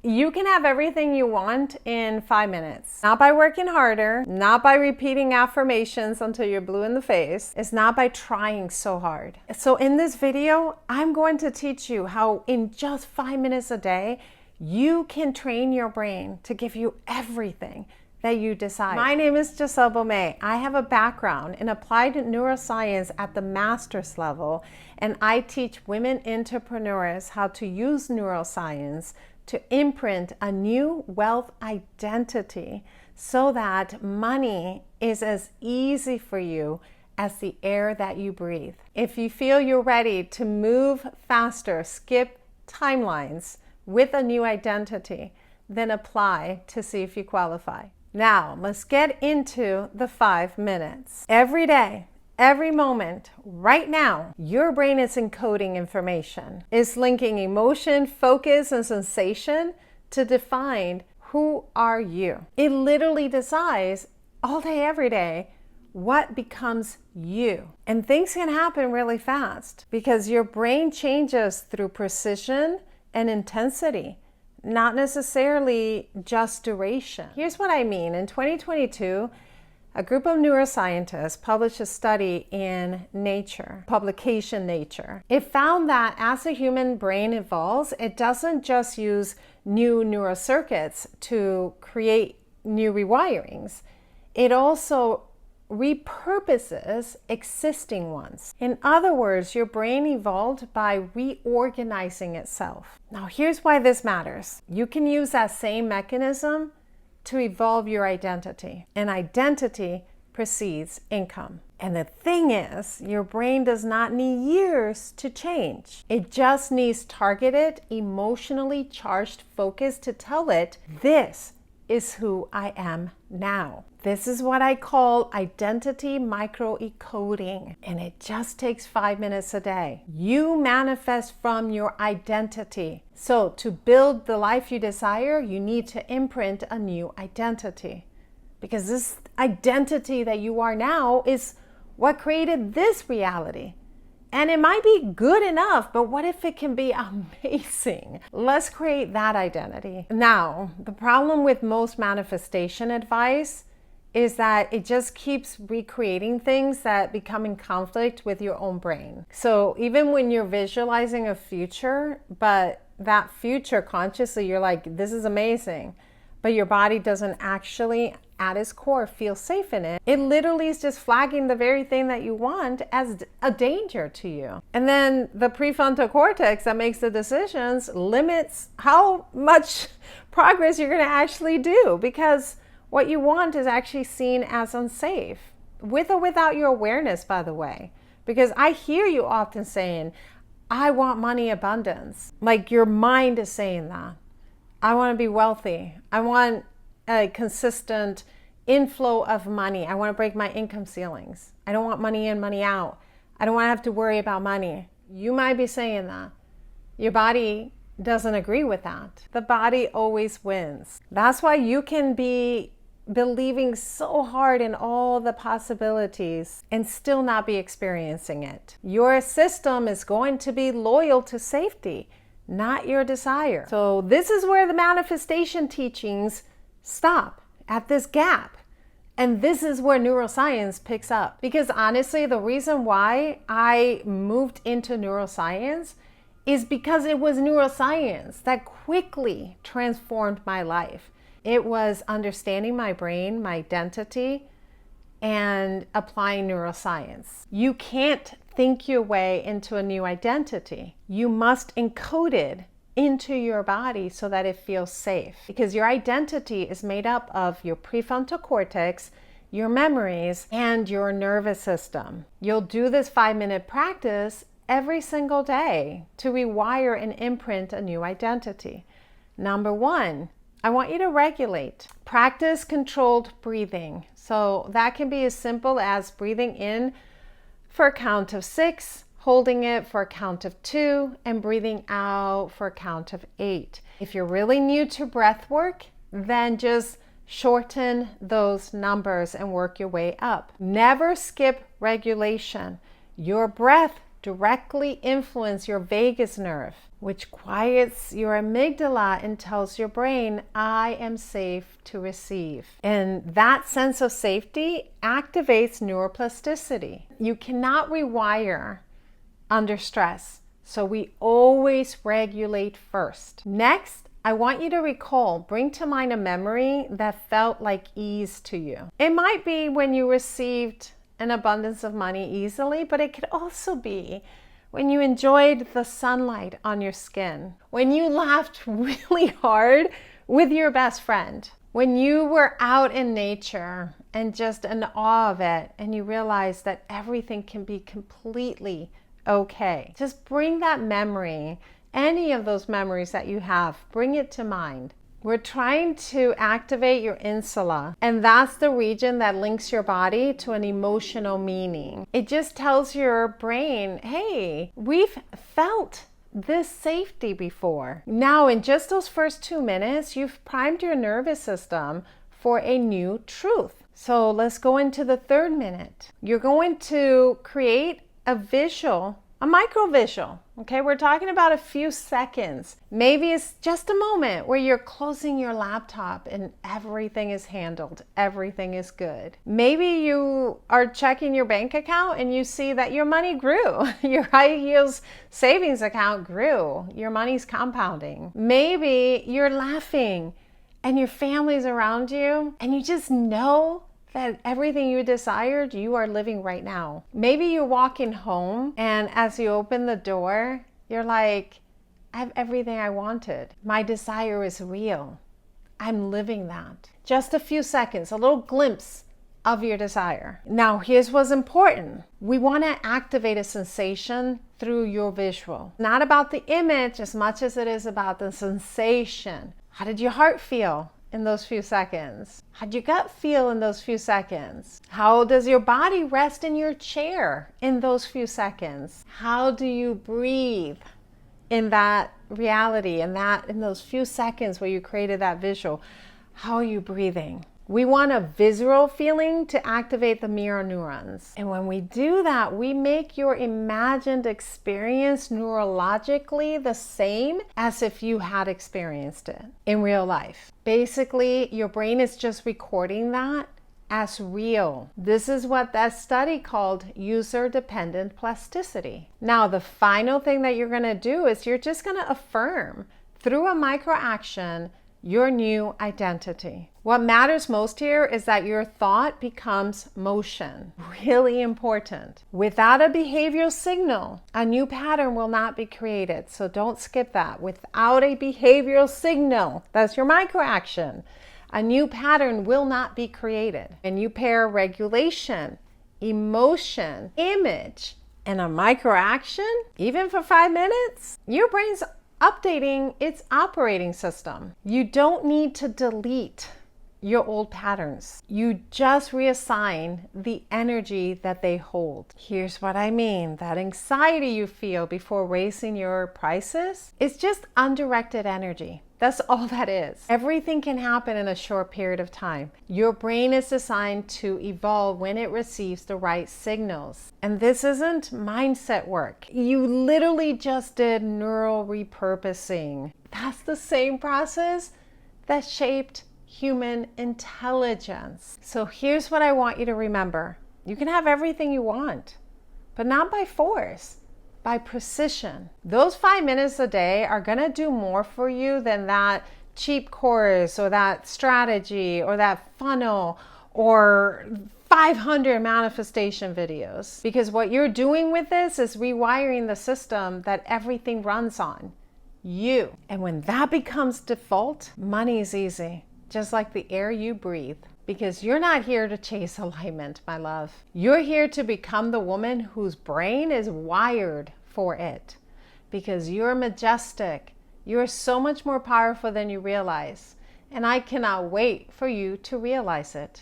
You can have everything you want in 5 minutes. Not by working harder, not by repeating affirmations until you're blue in the face. It's not by trying so hard. So in this video, I'm going to teach you how in just 5 minutes a day, you can train your brain to give you everything that you decide. My name is Giselle Baumet. I have a background in applied neuroscience at the master's level, and I teach women entrepreneurs how to use neuroscience to imprint a new wealth identity so that money is as easy for you as the air that you breathe. If you feel you're ready to move faster, skip timelines with a new identity, then apply to see if you qualify. Now, let's get into the 5 minutes. Every day, every moment, right now, your brain is encoding information. It's linking emotion, focus, and sensation to define who are you. It literally decides all day, every day, what becomes you. And things can happen really fast because your brain changes through precision and intensity, not necessarily just duration. Here's what I mean. In 2022, a group of neuroscientists published a study in Nature, publication Nature. It found that as the human brain evolves, it doesn't just use new neural circuits to create new rewirings. It also repurposes existing ones. In other words, your brain evolved by reorganizing itself. Now, here's why this matters. You can use that same mechanism to evolve your identity. And identity precedes income. And the thing is, your brain does not need years to change. It just needs targeted, emotionally charged focus to tell it, this is who I am now. This is what I call identity microencoding, and it just takes 5 minutes a day. You manifest from your identity. So to build the life you desire, you need to imprint a new identity, because this identity that you are now is what created this reality. And it might be good enough, but what if it can be amazing? Let's create that identity. Now, the problem with most manifestation advice is that it just keeps recreating things that become in conflict with your own brain. So even when you're visualizing a future, but that future consciously, you're like, this is amazing, but your body doesn't actually at its core feel safe in it, it literally is just flagging the very thing that you want as a danger to you. And then the prefrontal cortex that makes the decisions limits how much progress you're going to actually do, because what you want is actually seen as unsafe, with or without your awareness, by the way. Because I hear you often saying, I want money abundance. Like your mind is saying that. I want to be wealthy. I want a consistent inflow of money. I want to break my income ceilings. I don't want money in, money out. I don't want to have to worry about money. You might be saying that. Your body doesn't agree with that. The body always wins. That's why you can be believing so hard in all the possibilities and still not be experiencing it. Your system is going to be loyal to safety, not your desire. So this is where the manifestation teachings stop, at this gap. And this is where neuroscience picks up. Because honestly, the reason why I moved into neuroscience is because it was neuroscience that quickly transformed my life. It was understanding my brain, my identity, and applying neuroscience. You can't think your way into a new identity. You must encode it into your body so that it feels safe. Because your identity is made up of your prefrontal cortex, your memories, and your nervous system. You'll do this 5-minute practice every single day to rewire and imprint a new identity. Number 1, I want you to regulate. Practice controlled breathing. So that can be as simple as breathing in for a count of 6, holding it for a count of 2, and breathing out for a count of 8. If you're really new to breath work, then just shorten those numbers and work your way up. Never skip regulation. Your breath directly influences your vagus nerve. which quiets your amygdala and tells your brain, I am safe to receive. And that sense of safety activates neuroplasticity. You cannot rewire under stress, so we always regulate first. Next, I want you to bring to mind a memory that felt like ease to you. It might be when you received an abundance of money easily, but it could also be when you enjoyed the sunlight on your skin, when you laughed really hard with your best friend, when you were out in nature and just in awe of it, and you realized that everything can be completely okay. Just bring that memory, any of those memories that you have, bring it to mind. We're trying to activate your insula, and that's the region that links your body to an emotional meaning. It just tells your brain, hey, we've felt this safety before. Now, in just those first 2 minutes, you've primed your nervous system for a new truth. So let's go into the third minute. You're going to create a visual, a micro visual. Okay, we're talking about a few seconds. Maybe it's just a moment where you're closing your laptop and everything is handled, everything is good. Maybe you are checking your bank account and you see that your money grew. Your high yields savings account grew. Your money's compounding. Maybe you're laughing and your family's around you and you just know that everything you desired, you are living right now. Maybe you're walking home and as you open the door, you're like, I have everything I wanted. My desire is real. I'm living that. Just a few seconds, a little glimpse of your desire. Now, here's what's important. We want to activate a sensation through your visual. Not about the image as much as it is about the sensation. How did your heart feel in those few seconds? How'd your gut feel in those few seconds? How does your body rest in your chair in those few seconds? How do you breathe in that reality, in those few seconds where you created that visual? How are you breathing? We want a visceral feeling to activate the mirror neurons. And when we do that, we make your imagined experience neurologically the same as if you had experienced it in real life. Basically, your brain is just recording that as real. This is what that study called user-dependent plasticity. Now, the final thing that you're going to do is you're just going to affirm through a micro action your new identity. What matters most here is that your thought becomes motion. Really important. Without a behavioral signal, a new pattern will not be created. So don't skip that. Without a behavioral signal, that's your micro action, a new pattern will not be created. And you pair regulation, emotion, image, and a micro action, even for 5 minutes, your brain's updating its operating system. You don't need to delete your old patterns. You just reassign the energy that they hold. Here's what I mean. That anxiety you feel before raising your prices is just undirected energy. That's all that is. Everything can happen in a short period of time. Your brain is designed to evolve when it receives the right signals. And this isn't mindset work. You literally just did neural repurposing. That's the same process that shaped human intelligence. So here's what I want you to remember. You can have everything you want, but not by force. By precision. Those 5 minutes a day are going to do more for you than that cheap course or that strategy or that funnel or 500 manifestation videos. Because what you're doing with this is rewiring the system that everything runs on. You. And when that becomes default, money is easy. Just like the air you breathe. Because you're not here to chase alignment, my love. You're here to become the woman whose brain is wired for it. Because you're majestic. You're so much more powerful than you realize. And I cannot wait for you to realize it.